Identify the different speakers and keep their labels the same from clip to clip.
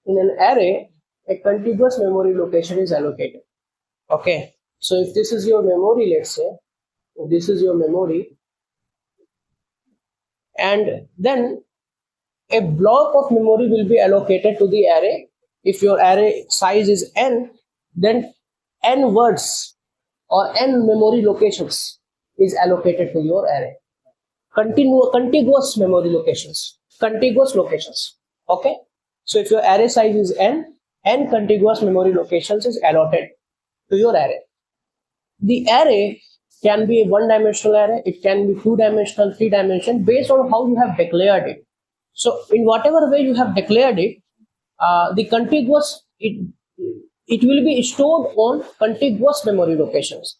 Speaker 1: in an array, a contiguous memory location is allocated. Okay, so if this is your memory, let's say, this is your memory, and then a block of memory will be allocated to the array. If your array size is n, then n words or n memory locations is allocated to your array. Contiguous memory locations, contiguous locations. Okay, so if your array size is n contiguous memory locations is allotted to your array. The array can be a one-dimensional array, it can be two-dimensional, three-dimensional, based on how you have declared it. So in whatever way you have declared it, the contiguous, it will be stored on contiguous memory locations.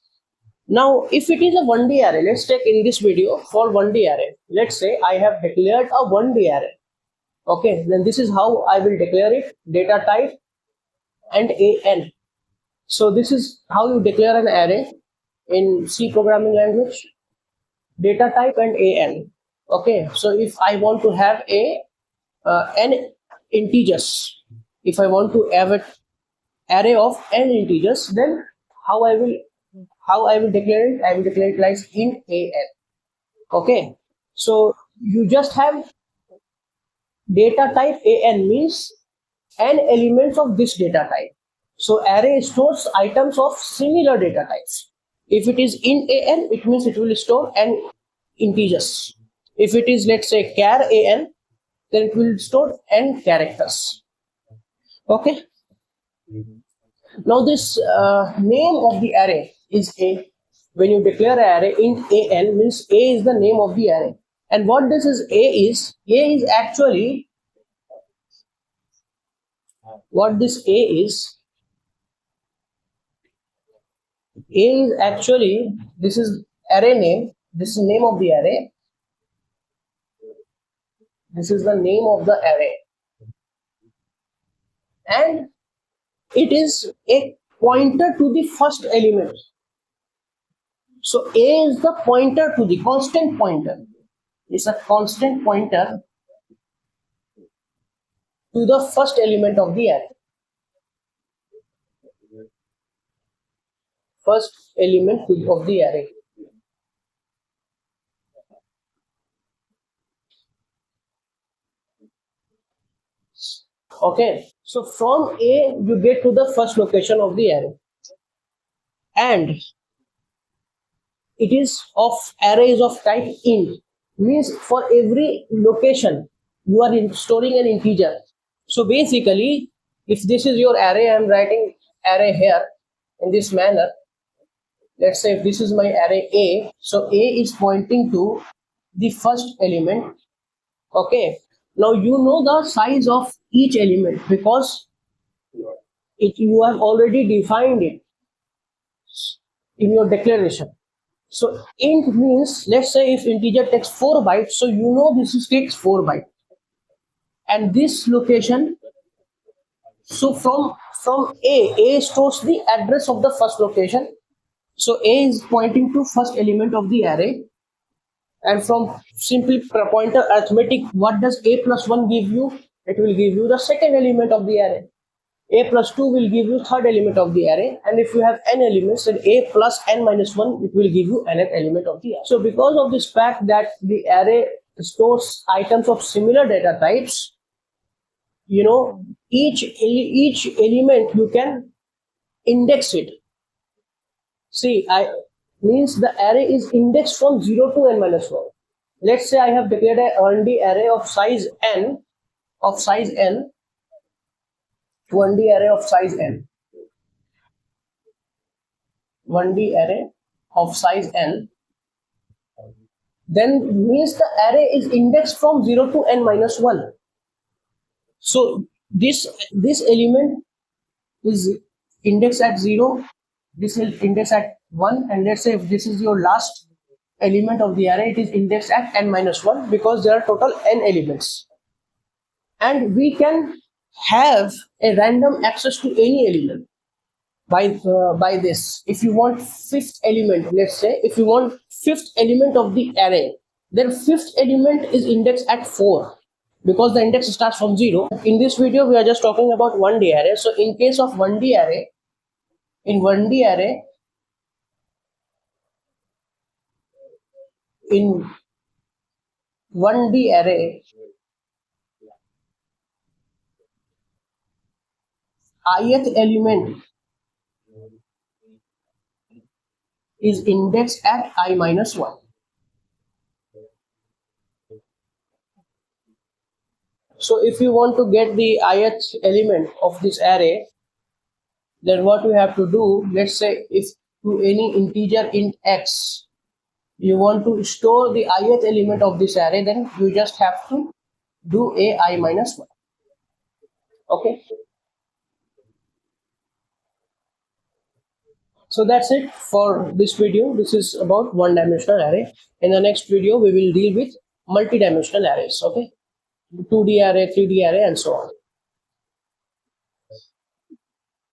Speaker 1: Now, if it is a 1D array, let's take in this video for 1D array. Let's say I have declared a 1D array. Okay, then this is how I will declare it: data type and an. So this is how you declare an array in C programming language: data type and an. Okay, so if I want to have n integers, if I want to have an array of n integers, then how I will declare it? I will declare it like int an. Okay, so you just have data type an means n elements of this data type. So array stores items of similar data types. If it is int an, it means it will store n integers. If it is, let's say, char an, then it will store n characters. Okay. Now this name of the array is a. When you declare an array, int an means a is the name of the array. And what this is actually, what this a is actually, this is array name, this is name of the array, this is the name of the array, and it is a pointer to the first element. So a is the pointer to the constant pointer. It's a constant pointer to the first element of the array. First element of the array. Okay, so from A you get to the first location of the array, and it is of arrays of type int, means for every location you are storing an integer. So basically, if this is your array, I am writing array here in this manner. Let's say if this is my array A, so A is pointing to the first element. Okay, now you know the size of each element because you have already defined it in your declaration. So int means, let's say if integer takes 4 bytes, so you know this takes 4 bytes. And this location, so from A stores the address of the first location. So A is pointing to first element of the array. And from simply pointer arithmetic, what does A plus 1 give you? It will give you the second element of the array. A plus 2 will give you third element of the array. And if you have n elements, then A plus n minus 1, it will give you nth element of the array. So because of this fact that the array stores items of similar data types, you know, each element you can index it. See, means the array is indexed from 0 to n minus 1. Let's say I have declared a 1D array of size n, 1D array of size n, 1D array of size n, then means the array is indexed from 0 to n minus 1. So this element is indexed at 0, this is indexed at 1, and let's say if this is your last element of the array, it is indexed at n minus 1 because there are total n elements. And we can have a random access to any element by this. If you want fifth element, let's say if you want fifth element of the array, then fifth element is indexed at 4. because the index starts from 0. In this video, we are just talking about 1D array. So in case of 1D array, in 1D array, in 1D array, ith element is indexed at I minus 1. So if you want to get the ith element of this array, then what you have to do, let's say if to any integer int x, you want to store the ith element of this array, then you just have to do a I minus 1. Okay. So that's it for this video. This is about one-dimensional array. In the next video, we will deal with multi-dimensional arrays. Okay. 2D array, 3D array, and so on.